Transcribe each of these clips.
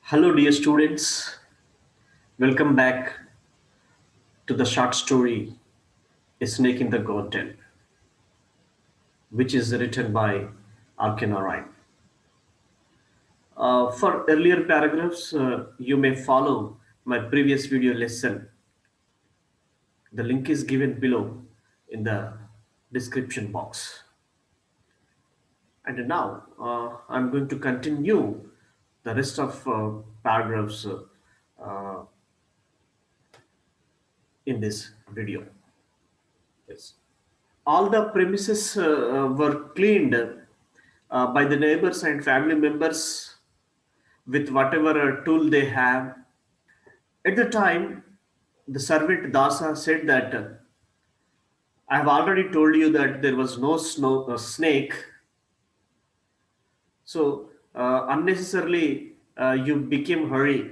Hello, dear students. Welcome back to the short story A Snake in the Garden, which is written by R.K.Narayan. For earlier paragraphs, you may follow my previous video lesson. The link is given below in the description box. And now I'm going to continue the rest of paragraphs uh, in this video. Yes. All the premises were cleaned by the neighbors and family members with whatever tool they have. At the time, the servant Dasa said that I have already told you that there was no snake, so unnecessarily you became hurry.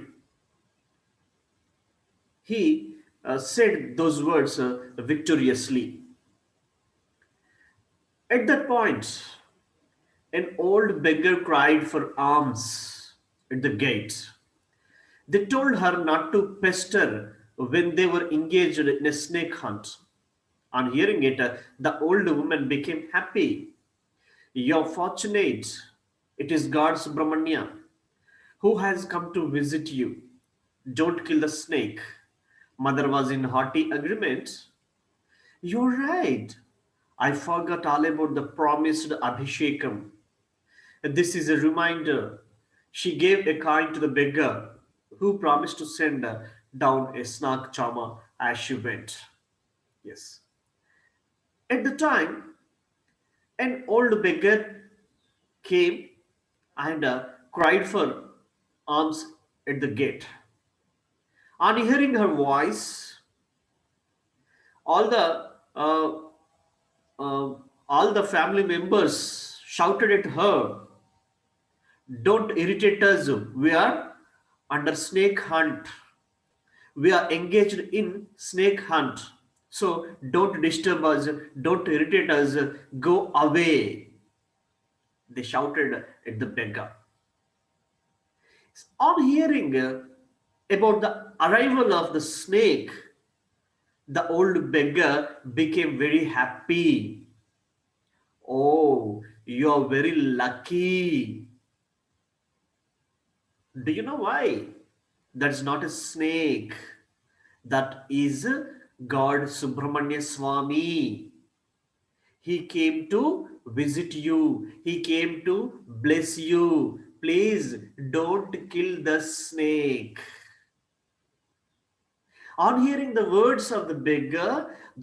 He said those words victoriously. At that point, an old beggar cried for alms at the gate. They told her not to pester when they were engaged in a snake hunt. On hearing it, the old woman became happy. You're fortunate. It is God Subramanya who has come to visit you. Don't kill the snake. Mother was in hearty agreement. You're right. I forgot all about the promised Abhishekam. This is a reminder. She gave a coin to the beggar who promised to send down a snake charmer as she went. Yes. At the time, an old beggar came and cried for alms at the gate. On hearing her voice, all the uh, uh, all the family members shouted at her, "Don't irritate us. We are under snake hunt. We are engaged in snake hunt. So don't disturb us. Don't irritate us. Go away." They shouted at the beggar. On hearing about the arrival of the snake, the old beggar became very happy. Oh, you're very lucky. Do you know why? That's not a snake. That is God Subramanya Swami. He came to visit you. He came to bless you. Please don't kill the snake. On hearing the words of the beggar,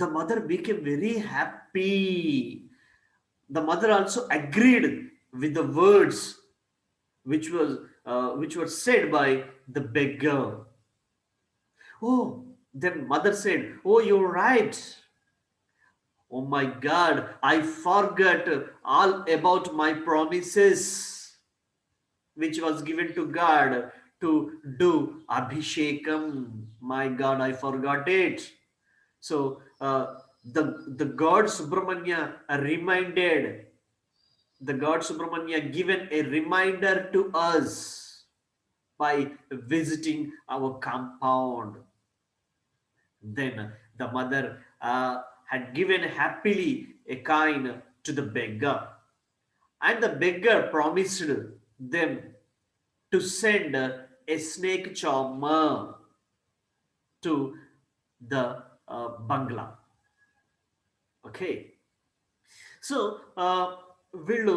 the mother became very happy. The mother also agreed with the words which were said by the beggar. Oh, then mother said, "Oh, you're right. Oh my God, I forgot all about my promises which was given to God to do Abhishekam. My God, I forgot it." So the God Subramanya reminded, the God Subramanya given a reminder to us by visiting our compound. Then the mother had given happily a coin to the beggar, and the beggar promised them to send a snake charmer to the bungalow. Okay, so వీళ్ళు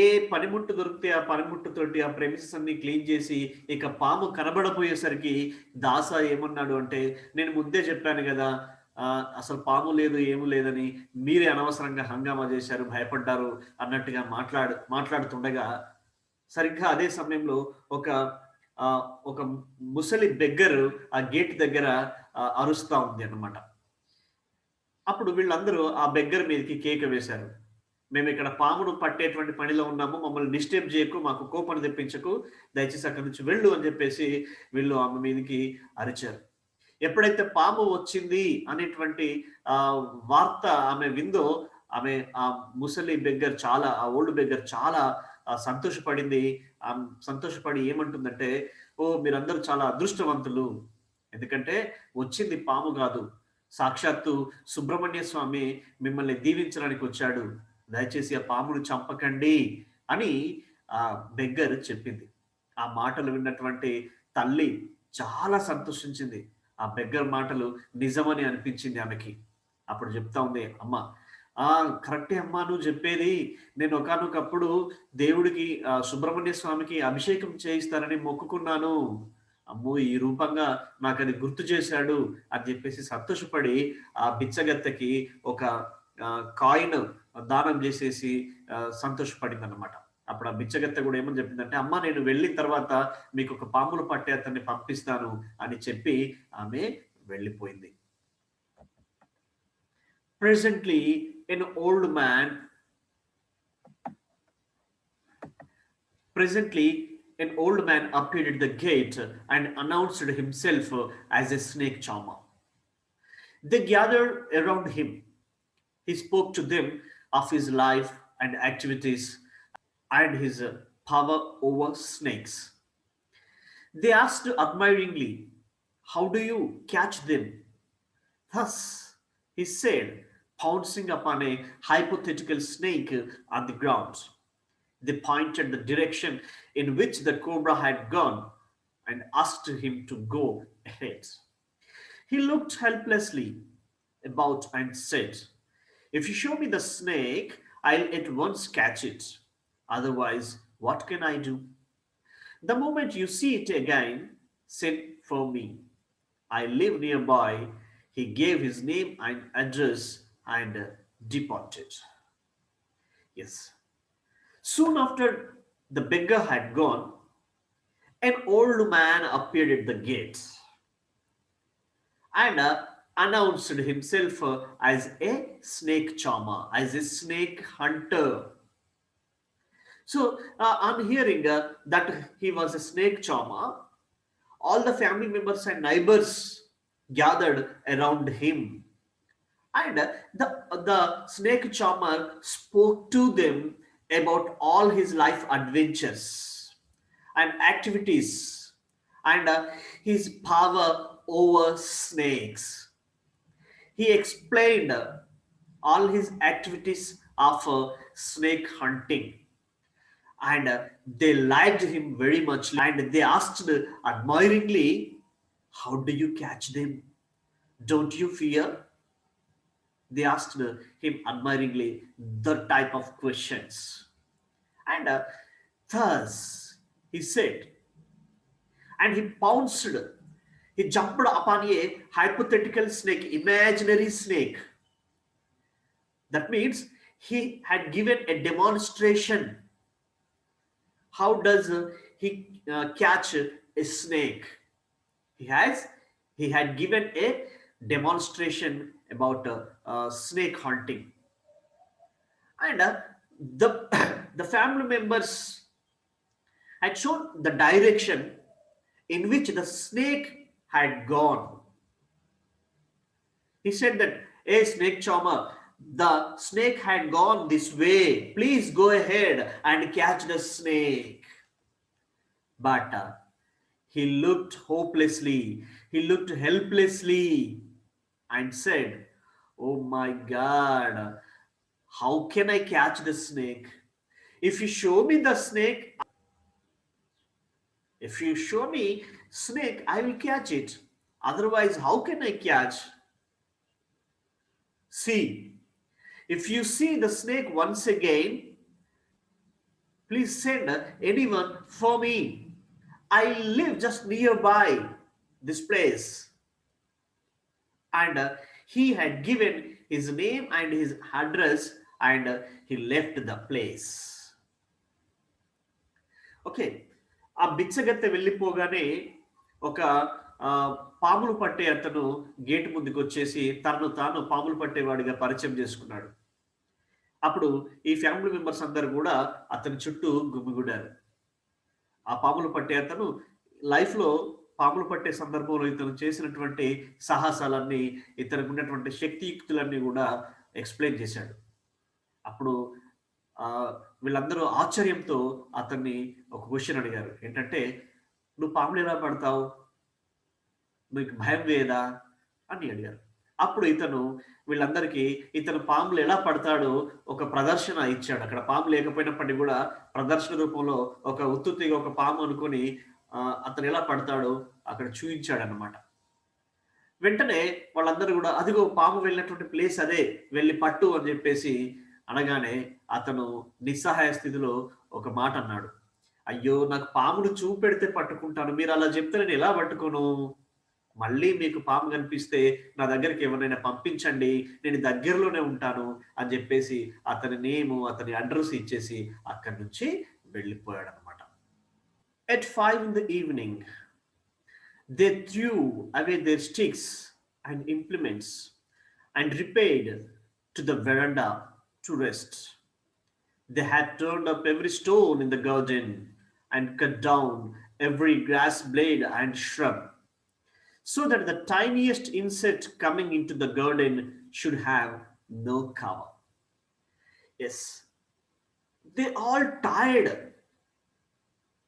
ఏ పనిముట్టు దొరికితే ఆ పనిముట్టుతోటి ఆ premises అన్ని clean చేసి ఇక పాము కనబడపోయేసరికి దాస ఏమన్నాడు అంటే, నేను ముందే చెప్పాను కదా, అసలు పాము లేదు ఏమీ లేదని, మీరే అనవసరంగా హంగామా చేశారు, భయపడ్డారు అన్నట్టుగా మాట్లాడుతుండగా సరిగ్గా అదే సమయంలో ఒక ఒక ముసలి బెగ్గరు ఆ గేట్ దగ్గర అరుస్తా ఉంది అన్నమాట. అప్పుడు వీళ్ళందరూ ఆ బెగ్గర్ మీదకి కేక వేశారు. "మేము ఇక్కడ పామును పట్టేటువంటి పనిలో ఉన్నాము. మమ్మల్ని డిస్టర్బ్ చేయకు, మాకు కోపం తెప్పించకు. దయచేసి అక్కడి నుంచి వెళ్ళు" అని చెప్పేసి వీళ్ళు ఆమె మీదకి అరిచారు. ఎప్పుడైతే పాము వచ్చింది అనేటువంటి వార్త ఆమె విందో, ఆమె ఆ ముసలి బెగ్గర్ చాలా, ఆ ఓల్డ్ బెగ్గర్ చాలా సంతోషపడింది. సంతోషపడి ఏమంటుందంటే, ఓ మీరందరూ చాలా అదృష్టవంతులు, ఎందుకంటే వచ్చింది పాము కాదు, సాక్షాత్తు సుబ్రహ్మణ్య స్వామి మిమ్మల్ని దీవించడానికి వచ్చాడు, దయచేసి ఆ పామును చంపకండి అని ఆ బెగ్గర్ చెప్పింది. ఆ మాటలు విన్నటువంటి తల్లి చాలా సంతోషించింది. ఆ బెగ్గర్ మాటలు నిజమని అనిపించింది ఆమెకి. అప్పుడు చెప్తా ఉంది అమ్మ, ఆ కరెక్టే అమ్మా నువ్వు చెప్పేది. నేను ఒకానొకప్పుడు దేవుడికి సుబ్రహ్మణ్య స్వామికి అభిషేకం చేయిస్తానని మొక్కుకున్నాను. అమ్మో! ఈ రూపంగా నాకది గుర్తు చేశాడు అని చెప్పేసి సంతోషపడి ఆ బిచ్చగత్తెకి ఒక కాయిన్ దానం చేసేసి సంతోషపడిందన్నమాట. అప్పుడు ఆ బిచ్చగత్తె కూడా ఏమని చెప్పిందంటే, అమ్మ నేను వెళ్ళిన తర్వాత మీకు ఒక పాములు పట్టే అతన్ని పంపిస్తాను అని చెప్పి ఆమె వెళ్ళిపోయింది. Presently, an old man Presently, an old man appeared at the gate and announced himself as a snake charmer. They gathered around him. He spoke to them of his life and activities and his power over snakes. They asked admiringly, how do you catch them? Thus, he said, pouncing upon a hypothetical snake on the ground. They pointed the direction in which the cobra had gone and asked him to go ahead. He looked helplessly about and said, if you show me the snake, I'll at once catch it. Otherwise, what can I do? The moment you see it again, send for me. I live nearby. He gave his name and address and departed. Yes. Soon after the beggar had gone, an old man appeared at the gates and announced himself as a snake charmer, as a snake hunter. So, on hearing that he was a snake charmer, all the family members and neighbors gathered around him. And the snake charmer spoke to them about all his life adventures and activities and his power over snakes. He explained all his activities of snake hunting, and they liked him very much, and they asked admiringly, how do you catch them? Don't you fear? They asked him admiringly the type of questions. And thus he said, and he pounced, he jumped upon a hypothetical snake, imaginary snake. That means he had given a demonstration. How does he catch a snake? He has, he had given a demonstration about snake hunting, and the the family members had shown the direction in which the snake had gone. He said that, a snake charmer, the snake had gone this way, please go ahead and catch the snake. But he looked hopelessly, he looked helplessly and said, oh my God, how can I catch the snake? If you show me the snake, if you show me snake, I will catch it. Otherwise, how can I catch? See, if you see the snake once again, please send anyone for me. I live just nearby this place. And he had given his name and his address, and he left the place. Okay, ఆ బిచ్చగత్తె వెళ్ళిపోగానే ఒక పాములు పట్టే అతను gate ముందుకు వచ్చేసి తనను తాను పాములు పట్టేవాడిగా పరిచయం చేసుకున్నాడు. అప్పుడు ఈ ఫ్యామిలీ మెంబర్స్ అందరు కూడా అతని చుట్టూ గుమిగూడారు. ఆ పాములు పట్టే అతను లైఫ్లో పాములు పట్టే సందర్భంలో ఇతను చేసినటువంటి సాహసాలన్నీ, ఇతనికి ఉన్నటువంటి శక్తియుక్తులన్నీ కూడా ఎక్స్ప్లెయిన్ చేశాడు. అప్పుడు ఆ, వీళ్ళందరూ ఆశ్చర్యంతో అతన్ని ఒక క్వశ్చన్ అడిగారు. ఏంటంటే, నువ్వు పాములు ఎలా పడతావు, మీకు భయం వేయదా అని అడిగారు. అప్పుడు వీళ్ళందరికీ ఇతను పాములు ఎలా పడతాడో ఒక ప్రదర్శన ఇచ్చాడు. అక్కడ పాము లేకపోయినప్పటికీ కూడా ప్రదర్శన రూపంలో ఒక ఉత్తుత్తిగా ఒక పాము అనుకుని అతను ఎలా పడతాడో అక్కడ చూయించాడన్నమాట. వెంటనే వాళ్ళందరూ కూడా అదిగో పాము వెళ్ళినటువంటి ప్లేస్ అదే, వెళ్ళి పట్టు అని చెప్పేసి అనగానే అతను నిస్సహాయ స్థితిలో ఒక మాట అన్నాడు. అయ్యో, నాకు పామును చూపెడితే పట్టుకుంటాను, మీరు అలా చెప్తే నేను ఎలా పట్టుకోను, మళ్ళీ మీకు పాము కనిపిస్తే నా దగ్గరికి ఎవరినైనా పంపించండి, నేను దగ్గరలోనే ఉంటాను అని చెప్పేసి అతని నేము అతని అడ్రస్ ఇచ్చేసి అక్కడి నుంచి వెళ్ళిపోయాడు అనమాట. At 5 in the evening, they threw away their sticks and implements and repaired to the veranda to rest. They had turned up every stone in the garden and cut down every grass blade and shrub, so that the tiniest insect coming into the garden should have no cover. Yes, they all tired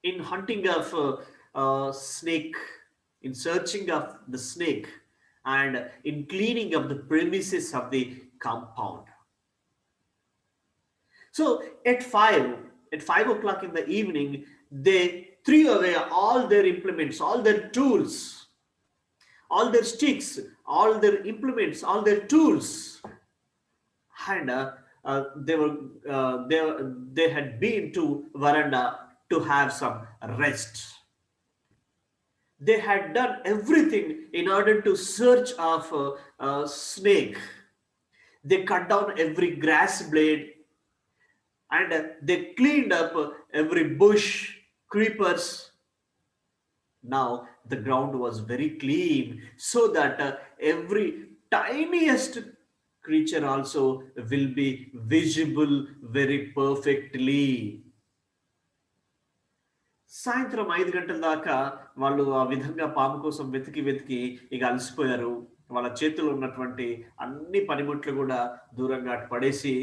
in hunting of snake, in searching of the snake, and in cleaning of the premises of the compound. So at 5 o'clock in the evening, they threw away all their implements, all their tools, all their sticks, all their implements, all their tools, and they were they had been to veranda to have some rest. They had done everything in order to search of a snake. They cut down every grass blade and they cleaned up every bush, creepers. Now the ground was very clean so that every tiniest creature also will be visible very perfectly. సాయంత్రం 5 గంటల దాకా వాళ్ళు ఆ విధంగా పాము కోసం వెతికి వెతికి ఇక అలసిపోయారు. వాళ్ళ చేతిలో ఉన్నటువంటి అన్ని పనిముట్లు కూడా దూరంగా అటు పడేసి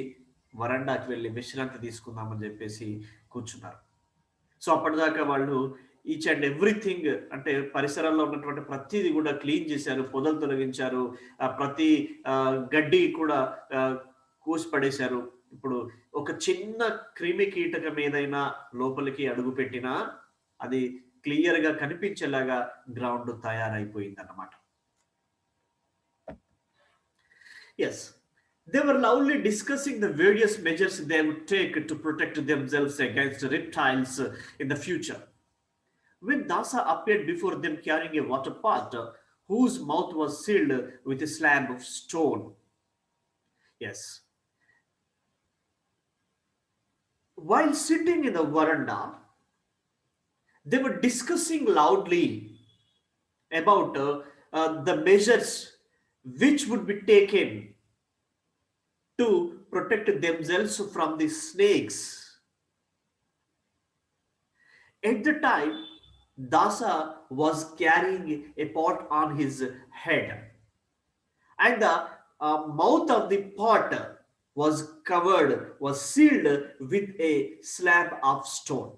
వరండాకి వెళ్ళి విశ్రాంతి తీసుకుందామని చెప్పేసి కూర్చున్నారు. సో అప్పటిదాకా వాళ్ళు ఈచ్ అండ్ ఎవ్రీథింగ్, అంటే పరిసరాల్లో ఉన్నటువంటి ప్రతిదీ కూడా క్లీన్ చేశారు, పొదలు తొలగించారు, ప్రతి గడ్డి కూడా కోసి పడేశారు. ఇప్పుడు ఒక చిన్న క్రిమి కీటకం ఏదైనా లోపలికి అడుగు పెట్టినా అది క్లియర్ గా కనిపించేలాగా గ్రౌండ్ తయారైపోయిందన్నమాట. Yes, they were loudly discussing the various measures they would take to protect themselves against reptiles in the future, when Dasa appeared before them carrying a water pot whose mouth was sealed with a slab of stone. Yes, while sitting in the veranda, they were discussing loudly about the measures which would be taken to protect themselves from the snakes. At the time, Dasa was carrying a pot on his head, and the mouth of the pot was sealed with a slab of stone.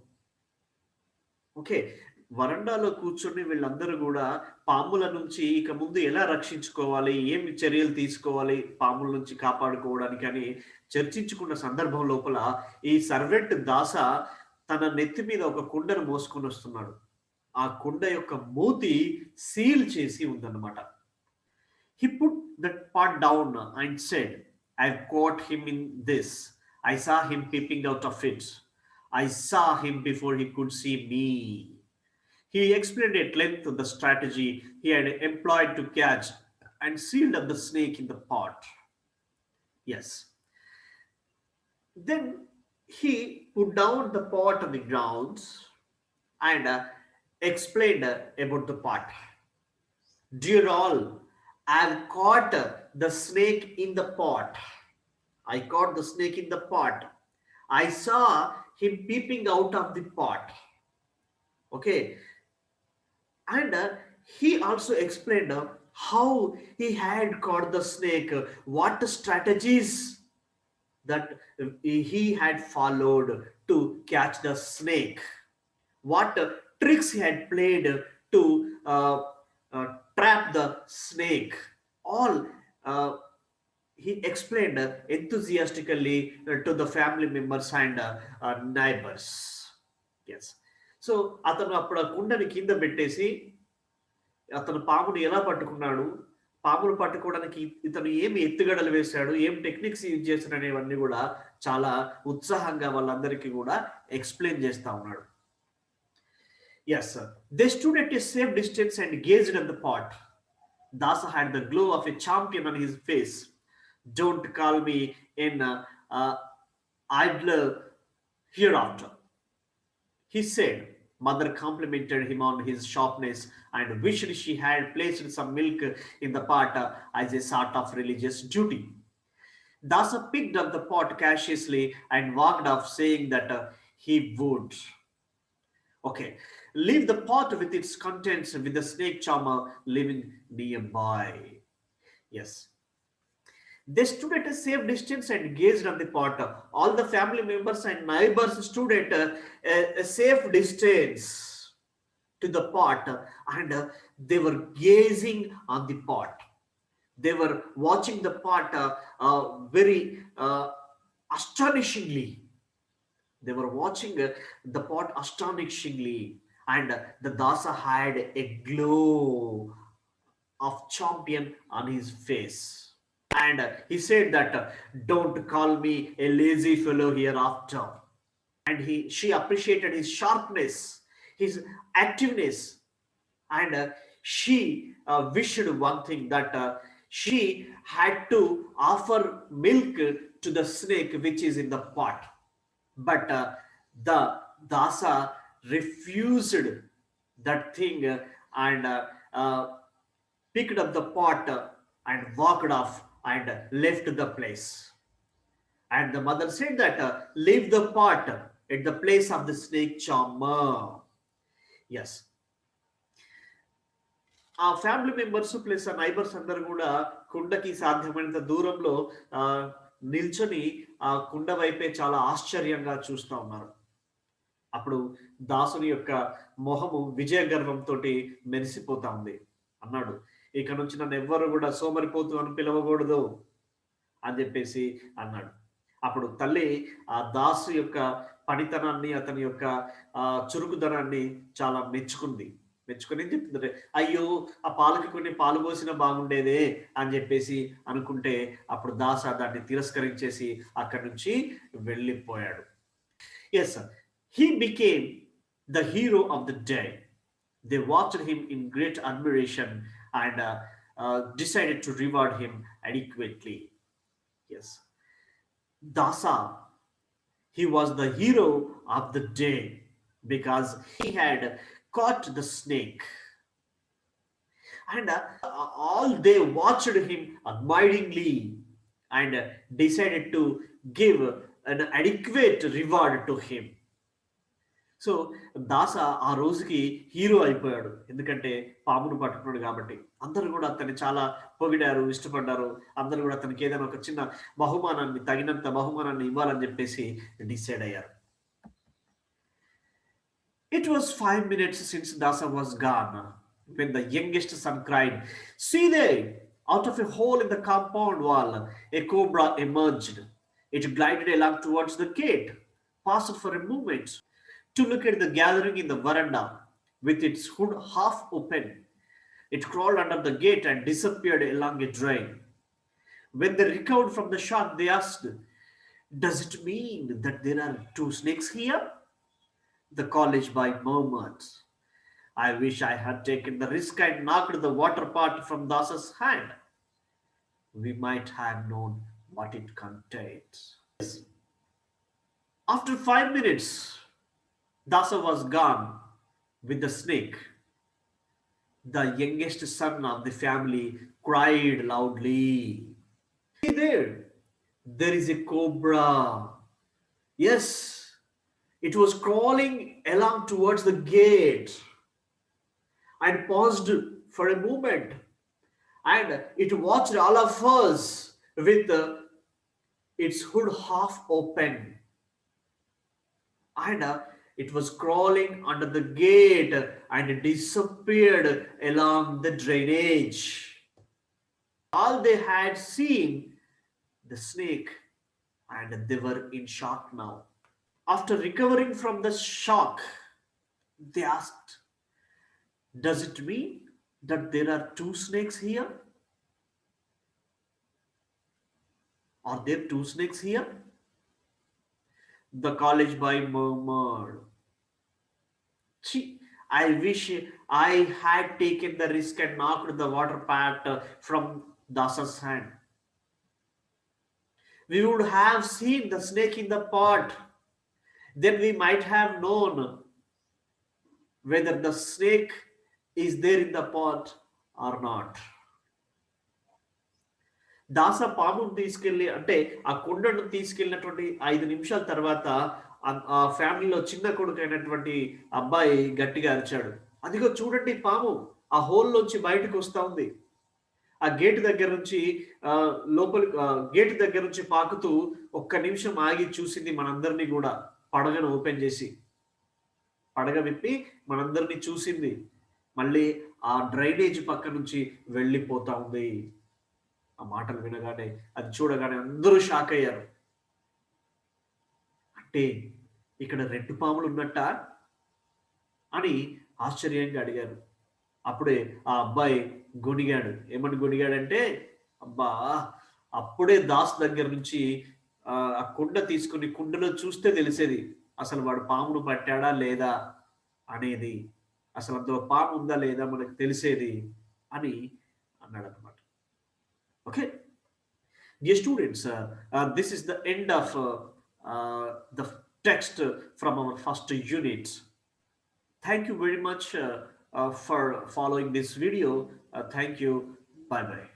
Okay, వరండాలో కూర్చొని వీళ్ళందరూ కూడా పాముల నుంచి ఇక ముందు ఎలా రక్షించుకోవాలి, ఏమి చర్యలు తీసుకోవాలి పాముల నుంచి కాపాడుకోవడానికి అని చర్చించుకున్న సందర్భం లోపల ఈ సర్వెంట్ దాస తన నెత్తి మీద ఒక కుండను మోసుకొని వస్తున్నాడు. ఆ కుండ యొక్క మూతి సీల్ చేసి ఉందన్నమాట. He put that pot down and said, I've caught him in this. I saw him peeping out of it. I saw him before he could see me. He explained at length the strategy he had employed to catch and sealed up the snake in the pot. Yes. Then he put down the pot on the ground and explained about the pot. Dear all, I've caught the snake in the pot. I caught the snake in the pot. I saw him peeping out of the pot. Okay. And he also explained how he had caught the snake, what strategies that he had followed to catch the snake, what tricks he had played to trap the snake. All he explained enthusiastically to the family members and neighbors. Yes. So అతను అప్పుడు ఆ కుండని కింద పెట్టేసి అతను పాముని ఎలా పట్టుకున్నాడు, పామును పట్టుకోవడానికి ఇతను ఏమి ఎత్తుగడలు వేశాడు, ఏం టెక్నిక్స్ యూజ్ చేశాడు అనేవన్నీ కూడా చాలా ఉత్సాహంగా వాళ్ళందరికీ కూడా ఎక్స్ప్లెయిన్ చేస్తా ఉన్నాడు. Yes, sir. They stood at a safe distance and gazed at the pot. Dasa had the glow of a champion on his face. Don't call me in idler hereafter, he said. Mother complimented him on his sharpness and wished she had placed some milk in the pot as a sort of religious duty. Dasa picked up the pot cautiously and walked off, saying that he would. Okay, leave the pot with its contents with the snake charmer living nearby. Yes. They stood at a safe distance and gazed on the pot. All the family members and neighbors stood at a safe distance to the pot, and they were gazing on the pot. They were watching the pot very astonishingly. They were watching the pot astonishingly, and the Dasa had a glow of champion on his face. And he said that, don't call me a lazy fellow hereafter. And she appreciated his sharpness, his activeness, and she wished one thing, that she had to offer milk to the snake which is in the pot. But the Dasa refused that thing and picked up the pot and walked off and left the place. And the mother said that, leave the pot at the place of the snake charmer. Yes. ఆ family members plus ఆ neighbours అందరు కూడా కుండకి సాధ్యమైనంత దూరంలో నిల్చొని ఆ కుండ వైపే చాలా ఆశ్చర్యంగా చూస్తూ ఉన్నారు. అప్పుడు దాసుని యొక్క మొహము విజయ గర్వంతో మెరిసిపోతా ఉంది. అన్నాడు, ఇక నుంచి నన్ను ఎవ్వరు కూడా సోమరిపోతు అని పిలవకూడదు అని చెప్పేసి అన్నాడు. అప్పుడు తల్లి ఆ దాసు యొక్క పనితనాన్ని, అతని యొక్క చురుకుదనాన్ని చాలా మెచ్చుకుని ఏం చెప్తుందంటే, అయ్యో ఆ పాలకి కొన్ని పాలు పోసినా బాగుండేదే అని చెప్పేసి అనుకుంటే అప్పుడు దాస దాన్ని తిరస్కరించేసి అక్కడి నుంచి వెళ్ళిపోయాడు. Yes, he became the hero of the day. They watched him in great admiration and decided to reward him adequately. Yes, Dasa, he was the hero of the day because he had caught the snake. And all they watched him admiringly and decided to give an adequate reward to him. So దాస ఆ రోజుకి hero అయిపోయాడు, ఎందుకంటే పామును పట్టుకున్నాడు కాబట్టి. అందరూ కూడా అతన్ని చాలా పొగిడారు, ఇష్టపడ్డారు. అందరూ కూడా అతనికి ఏదైనా ఒక చిన్న బహుమానాన్ని, తగినంత బహుమానాన్ని ఇవ్వాలని చెప్పేసి డిసైడ్ అయ్యారు. It was 5 minutes since Dasa was gone when the youngest son cried, "See there!" Out of a hole in the compound wall, a cobra emerged. It glided along towards the gate, paused for a moment to look at the gathering in the veranda with its hood half open. It crawled under the gate and disappeared along a drain. When they recovered from the shock, they asked, "Does it mean that there are 2 snakes here?" The college boy murmured, "I wish I had taken the risk and knocked the water pot from Dasa's hand. We might have known what it contained." After 5 minutes, Dasa was gone with the snake. The youngest son of the family cried loudly, "See there! There is a cobra." Yes, it was crawling along towards the gate and paused for a moment, and it watched all of us with its hood half open, and it was crawling under the gate and disappeared along the drainage. All they had seen the snake, and they were in shock now. After recovering from the shock, they asked, does it mean that there are two snakes here? Are there two snakes here? The college boy murmured. Gee, I wish I had taken the risk and knocked the water pot from Dasa's hand. We would have seen the snake in the pot. Then we might have known whether the snake is there in the pot or not. దాస పామును తీసుకెళ్ళి అంటే ఆ కుండను తీసుకెళ్ళినటువంటి 5 నిమిషాల తర్వాత ఆ ఫ్యామిలీలో చిన్న కొడుకు అయినటువంటి అబ్బాయి గట్టిగా అరిచాడు. అదిగో చూడండి పాము ఆ హోల్లోంచి బయటకు వస్తా ఉంది. ఆ గేట్ దగ్గర నుంచి లోపలి గేట్ దగ్గర నుంచి పాకుతూ ఒక్క నిమిషం ఆగి చూసింది మనందరినీ కూడా, పడగను ఓపెన్ చేసి పడగ విప్పి మనందరినీ చూసింది. మళ్ళీ ఆ డ్రైనేజ్ పక్క నుంచి వెళ్ళిపోతా ఉంది. ఆ మాటలు వినగానే, అది చూడగానే అందరూ షాక్ అయ్యారు. అంటే ఇక్కడ రెండు పాములు ఉన్నట్ట అని ఆశ్చర్యంగా అడిగారు. అప్పుడే ఆ అబ్బాయి గొణిగాడు. ఏమని గొణిగాడంటే, అబ్బా అప్పుడే దాస్ దగ్గర నుంచి ఆ కుండ తీసుకుని కుండలో చూస్తే తెలిసేది అసలు వాడు పామును పట్టాడా లేదా అనేది, అసలు అందులో పాము ఉందా లేదా మనకు తెలిసేది అని అన్నాడు అనమాట. Okay, dear students, this is the end of the text from our first unit. Thank you very much for following this video. Thank you. Bye bye.